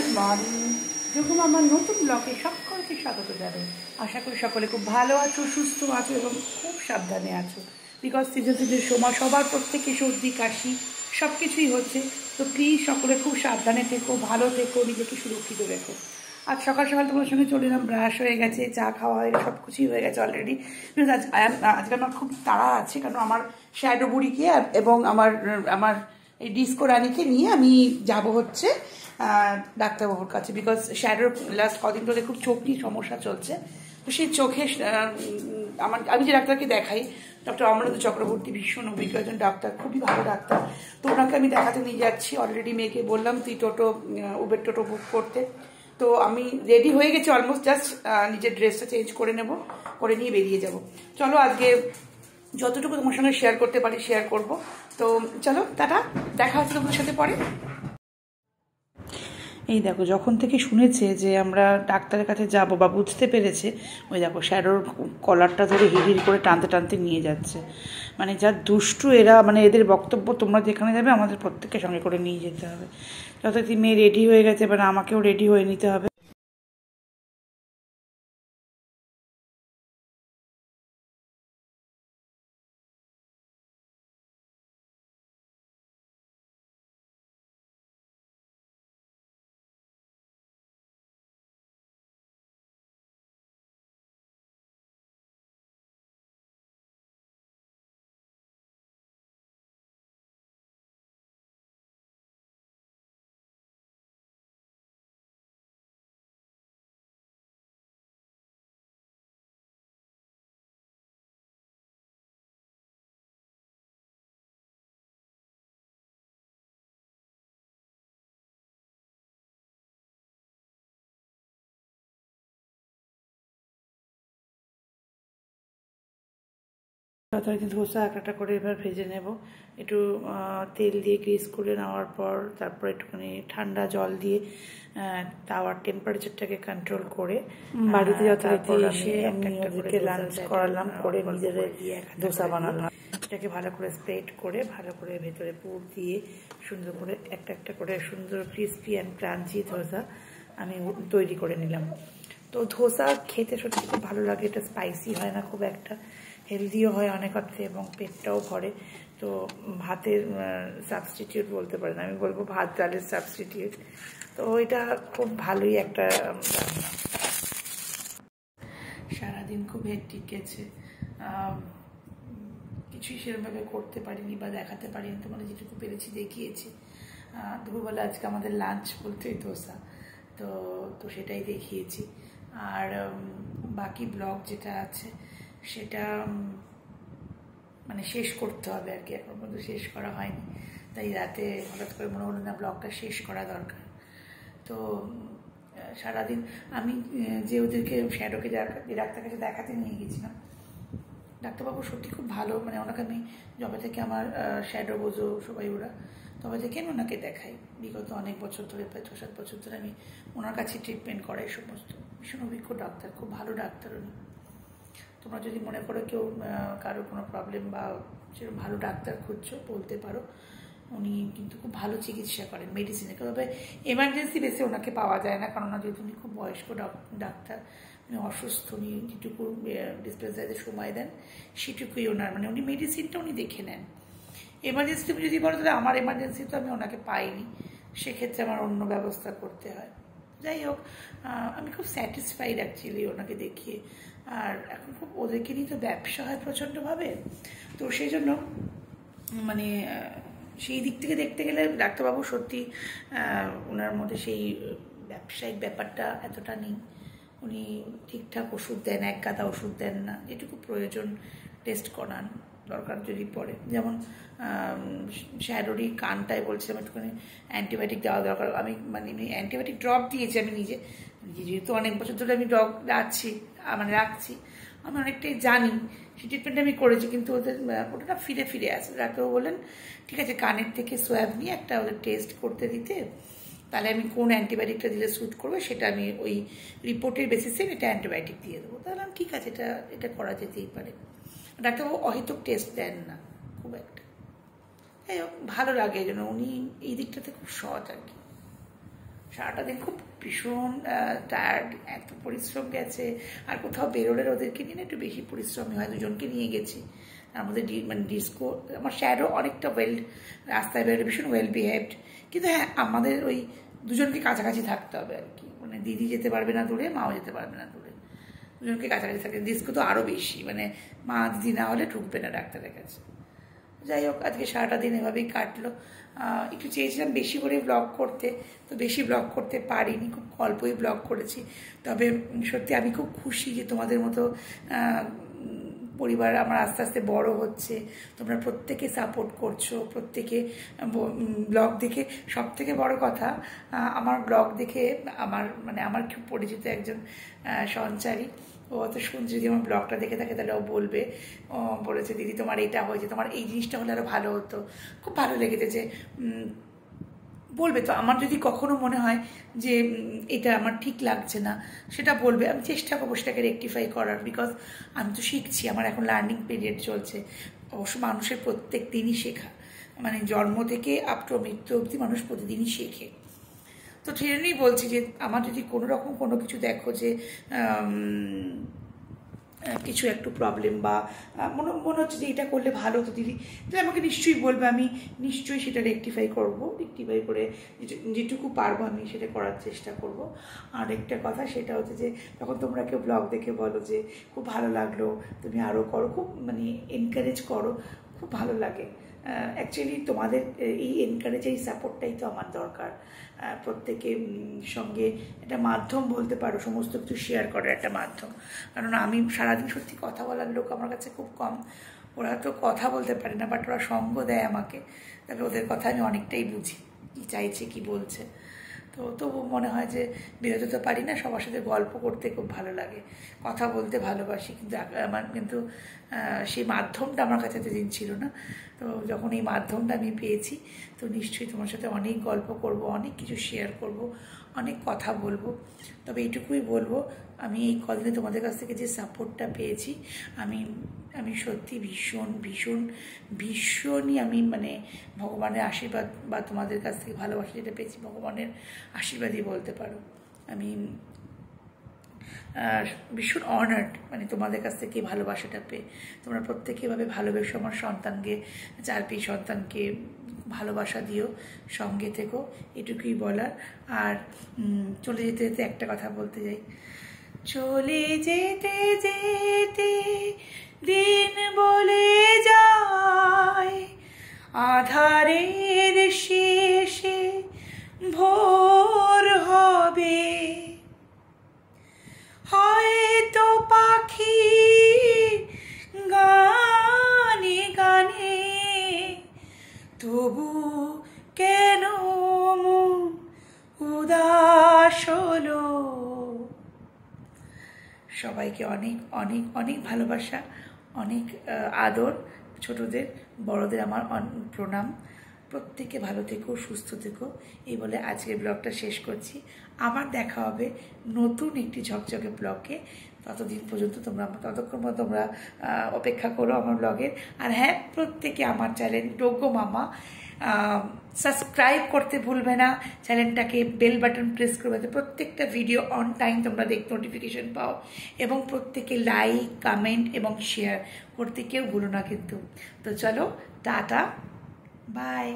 Good morning. যখন আমার নতুন ব্লগে সকলকে স্বাগত জানাই। আশা করি সকলে খুব ভালো আছো, সুস্থ আছো এবং খুব সাবধানে আছো। বিকজ সিজনের সময় সবার প্রত্যেকে সর্দি কাশি সব কিছুই হচ্ছে। তো প্লিজ সকলে খুব সাবধানে থেকো, ভালো থেকো, নিজেকে সুরক্ষিত রেখো। আজ সকাল সকাল তোমার সঙ্গে চলে এলাম, ব্রাশ হয়ে গেছে, চা খাওয়া হয়ে সব কিছুই হয়ে গেছে অলরেডি। আজকে আমার খুব তাড়া আছে, কারণ আমার শ্যাডো বুড়িকে এবং আমার এই ডিস্কো রানীকে নিয়ে আমি যাব হচ্ছে ডাক্তারবাবুর কাছে। বিকজ শ্যাডোর লাস্ট কদিন ধরে খুব চোখ নিয়ে সমস্যা চলছে। তো সেই চোখে আমি যে ডাক্তারকে দেখাই, ডক্টর অমরনাথ চক্রবর্তী, ভীষণ অভিজ্ঞ একজন ডাক্তার, খুবই ভালো ডাক্তার। তো ওনাকে আমি দেখাতে নিয়ে যাচ্ছি। অলরেডি মেয়েকে বললাম তুই উবের টোটো বুক করতে। তো আমি রেডি হয়ে গেছি অলমোস্ট, জাস্ট নিজের ড্রেসটা চেঞ্জ করে নেব, করে নিয়ে বেরিয়ে যাব। চলো আজকে যতটুকু তোমার সঙ্গে শেয়ার করতে পারি শেয়ার করব। তো চলো টাটা, দেখা হচ্ছে তোমাদের সাথে পরে। এই দেখো, যখন থেকে শুনেছে যে আমরা ডাক্তারের কাছে যাব বা বুঝতে পেরেছে, ওই দেখো শ্যাডোর কলারটা ধরে হিড় করে টানতে টানতে নিয়ে যাচ্ছে। মানে যা দুষ্টু এরা, মানে এদের বক্তব্য তোমরা যেখানে যাবে আমাদের প্রত্যেককে সঙ্গে করে নিয়ে যেতে হবে। যথারীতি মেয়ে রেডি হয়ে গেছে, এবার আমাকেও রেডি হয়ে নিতে হবে। যথারীতি ধোসা একটা করে এবার ভেজে নেব। একটু তেল দিয়ে গ্রিস করে নেওয়ার পর তারপর একটুখানি ঠান্ডা জল দিয়ে তাওয়ার টেম্পারেচারটাকে কন্ট্রোল করে বাড়িতে যথারীতি এসে আমি ওদেরকে লাঞ্চ করালাম, করে নিজেদের ধোসা বানালাম। এটাকে ভালো করে স্প্রেড করে ভালো করে ভেতরে পুর দিয়ে সুন্দর করে একটা একটা করে সুন্দর ক্রিস্পি অ্যান্ড ক্রাঞ্চি ধোসা আমি তৈরি করে নিলাম। তো ধোসা খেতে সত্যি খুব ভালো লাগে। এটা স্পাইসি হয় না খুব একটা, হেলদিও হয় অনেক অর্থে এবং পেটটাও ভরে। তো ভাতের সাবস্টিটিউট বলতে পারেন, আমি বলবো ভাত ডালের সাবস্টিটিউট। তো এটা খুব ভালোই একটা রান্না। সারাদিন খুব হেক্টিক গেছে, কিছুই সেরকমভাবে করতে পারিনি বা দেখাতে পারিনি। তোমাদের যেটুকু পেরেছি দেখিয়েছি। দুপুরবেলা আজকে আমাদের লাঞ্চ বলতেই ধোসা, তো তো সেটাই দেখিয়েছি। আর বাকি ব্লগ যেটা আছে সেটা মানে শেষ করতে হবে আর কি, এখন পর্যন্ত শেষ করা হয়নি। তাই রাতে হঠাৎ করে মনে হলো না ব্লগটা শেষ করা দরকার। তো সারাদিন আমি যে ওদেরকে শ্যাডোকে যে ডাক্তার কাছে দেখাতে নিয়ে গেছিলাম, ডাক্তারবাবু সত্যি খুব ভালো। মানে ওনাকে আমি যবে থেকে আমার শ্যাডো বোঝো সবাই ওরা, তবে থেকে আমি ওনাকে দেখাই। বিগত অনেক বছর ধরে, প্রায় 6-7 বছর ধরে আমি ওনার কাছে ট্রিটমেন্ট করাই সমস্ত। ভীষণ অভিজ্ঞ ডাক্তার, খুব ভালো ডাক্তার উনি। তোমরা যদি মনে করো কেউ কারো কোনো প্রবলেম বা সেরকম ভালো ডাক্তার খুঁজছো বলতে পারো। উনি কিন্তু খুব ভালো চিকিৎসা করেন মেডিসিনে। তবে এমার্জেন্সি বেসে ওনাকে পাওয়া যায় না, কারণ যেহেতু উনি খুব বয়স্ক ডাক্তার, উনি অসুস্থ, উনি যেটুকু ডিসপেন্সারিতে সময় দেন সেটুকুই ওনার, মানে উনি মেডিসিনটা উনি দেখে নেন। এমার্জেন্সি তুমি যদি বলো তাহলে আমার এমার্জেন্সি তো আমি ওনাকে পাইনি, সেক্ষেত্রে আমার অন্য ব্যবস্থা করতে হয়। যাই হোক, আমি খুব স্যাটিসফাইড অ্যাকচুয়ালি ওনাকে দেখিয়ে। আর এখন খুব ওদেরকে নিয়ে তো ব্যবসা হয় প্রচণ্ডভাবে, তো সেই জন্য মানে সেই দিক থেকে দেখতে গেলে ডাক্তারবাবু সত্যি ওনার মধ্যে সেই ব্যবসায়িক ব্যাপারটা এতটা নেই। উনি ঠিকঠাক ওষুধ দেন, এক গাদা ওষুধ দেন না, যেটুকু প্রয়োজন টেস্ট করান দরকার যদি পড়ে। যেমন শ্যাডোরই কানটায় বলছিলাম একটুখানি অ্যান্টিবায়োটিক দেওয়া দরকার। আমি মানে অ্যান্টিবায়োটিক ড্রপ দিয়েছি আমি নিজে, যেহেতু অনেক বছর ধরে আমি ডগ রাখছি, আমি অনেকটাই জানি। সেই ট্রিটমেন্ট আমি করেছি, কিন্তু ওটা ফিরে ফিরে আসে। ডাক্তারবাবু বললেন ঠিক আছে কানের থেকে সোয়াব নিয়ে একটা ওদের টেস্ট করতে দিতে, তাহলে আমি কোন অ্যান্টিবায়োটিকটা দিলে স্যুট করবে সেটা আমি ওই রিপোর্টের বেসিসে এটা অ্যান্টিবায়োটিক দিয়ে দেবো। তাহলে ঠিক আছে, এটা করা যেতেই পারে। ডাক্তারবাবু অহেতুক টেস্ট দেন না খুব একটা। যাই হোক, ভালো লাগে যেন উনি এই দিকটাতে খুব সৎ আর কি। সারাটা দিন খুব ভীষণ টায়ার্ড, এত পরিশ্রম গেছে। আর কোথাও বেরোলে ওদেরকে নিয়ে একটু বেশি পরিশ্রমী হয়, দুজনকে নিয়ে গেছি। তার মধ্যে মানে ডিস্কো, আমার শ্যাডো অনেকটা রাস্তায় বেরোলে ভীষণ ওয়েল বিহেভড, কিন্তু হ্যাঁ আমাদের ওই দুজনকে কাছাকাছি থাকতে হবে আর কি। মানে দিদি যেতে পারবে না দূরে, মাও যেতে পারবে না দূরে, দুজনকে কাছাকাছি থাকে। ডিস্কো তো আরও বেশি, মানে মা দিদি না হলে ঢুকবে না ডাক্তারের কাছে। যাই হোক, আজকে সারাটা দিন এভাবেই কাটলো। একটু চেয়েছিলাম বেশি করে ব্লগ করতে, তো বেশি ব্লগ করতে পারিনি, খুব অল্পই ব্লগ করেছি। তবে সত্যি আমি খুব খুশি যে তোমাদের মতো পরিবার আমার আস্তে আস্তে বড় হচ্ছে, তোমরা প্রত্যেকে সাপোর্ট করছো, প্রত্যেকে ব্লগ দেখে। সব থেকে বড় কথা, আমার ব্লগ দেখে আমার খুব পরিচিত একজন সঞ্চারী, ও তো শুনছে, যদি আমার ব্লগটা দেখে থাকে তাহলে ও বলেছে দিদি তোমার এটা হয়েছে, তোমার এই জিনিসটা হলে আরও ভালো হতো। খুব ভালো লেগেছে যে বলবে। তো আমার যদি কখনো মনে হয় যে এটা আমার ঠিক লাগছে না, সেটা বলবে, আমি চেষ্টা করবো সেটাকে রেকটিফাই করার। বিকজ আমি তো শিখছি, আমার এখন লার্নিং পিরিয়ড চলছে। অবশ্য মানুষের প্রত্যেক দিনই শেখা, মানে জন্ম থেকে আপ টু মৃত্যু অবধি মানুষ প্রতিদিনই শেখে। তো সেই জন্যই বলছি যে আমার যদি কোনো রকম কোনো কিছু দেখো যে কিছু একটু প্রবলেম বা মনে হচ্ছে যে এটা করলে ভালো হতো দিদি, তাহলে আমাকে নিশ্চয়ই বলবে, আমি নিশ্চয়ই সেটা রেকটিফাই করবো। রেকটিফাই করে যেটুকু পারবো আমি সেটা করার চেষ্টা করব। আর একটা কথা সেটা হচ্ছে যে যখন তোমরা কেউ ব্লগ দেখে বলো যে খুব ভালো লাগলো, তুমি আরও করো, খুব মানে এনকারেজ করো, খুব ভালো লাগে। অ্যাকচুয়ালি তোমাদের এই এনকারেজ, এই সাপোর্টটাই তো আমার দরকার। প্রত্যেকের সঙ্গে একটা মাধ্যম বলতে পারো, সমস্ত কিছু শেয়ার করার একটা মাধ্যম। কারণ আমি সারাদিন সত্যি কথা বলার লোক আমার কাছে খুব কম। ওরা তো কথা বলতে পারে না, বাট ওরা সঙ্গ দেয় আমাকে, তবে ওদের কথা আমি অনেকটাই বুঝি, কী চাইছে কী বলছে। তো তবু মনে হয় যে বেরোতে তো পারি না, সবার সাথে গল্প করতে খুব ভালো লাগে, কথা বলতে ভালোবাসি, কিন্তু আমার সেই মাধ্যমটা আমার কাছে এতদিন ছিল না। তো যখন এই মাধ্যমটা আমি পেয়েছি, তো নিশ্চয়ই তোমার সাথে অনেক গল্প করব, অনেক কিছু শেয়ার করব, অনেক কথা বলবো। তবে এইটুকুই বলবো, আমি এই কদিনে তোমাদের কাছ থেকে যে সাপোর্টটা পেয়েছি, আমি সত্যি ভীষণই আমি মানে ভগবানের আশীর্বাদ বা তোমাদের কাছ থেকে ভালোবাসা যেটা পেয়েছি, ভগবানের আশীর্বাদই বলতে পারো। আমি ভীষণ অনার্ড, মানে তোমাদের কাছ থেকে ভালোবাসাটা পেয়ে। তোমরা প্রত্যেকে এভাবে ভালোবেসো আমার সন্তানকে, 4 সন্তানকে ভালোবাসা দিও, সঙ্গে থেকো, এটুকুই বলার। আর চলে যেতে যেতে একটা কথা বলতে যাই, চলে যেতে যেতে দিন বলে যায়, আধারের শেষে ভোর হবে, হয়তো পাখি গানে গানে, তবু কেন মন উদাস হলো। সবাইকে অনেক অনেক অনেক ভালোবাসা, অনেক আদর, ছোটদের বড়দের আমার প্রণাম। প্রত্যেকে ভালো থেকো, সুস্থ থেকো, এই বলে আজকের ব্লগটা শেষ করছি। আবার দেখা হবে নতুন একটি ঝকঝকে ব্লগে। ততক্ষণ পর্যন্ত তোমরা অপেক্ষা করো আমার ব্লগের। আর হ্যাঁ, প্রত্যেকে আমার চ্যানেল ডোগো মামা সাবস্ক্রাইব করতে ভুলবে না, চ্যানেলটাকে বেল বাটন প্রেস করবে, প্রত্যেকটা ভিডিও অন টাইম তোমরা দেখতে নোটিফিকেশন পাও। এবং প্রত্যেকে লাইক, কমেন্ট এবং শেয়ার করতে কেউ ভুলো না কিন্তু। তো চলো, টাটা, বাই।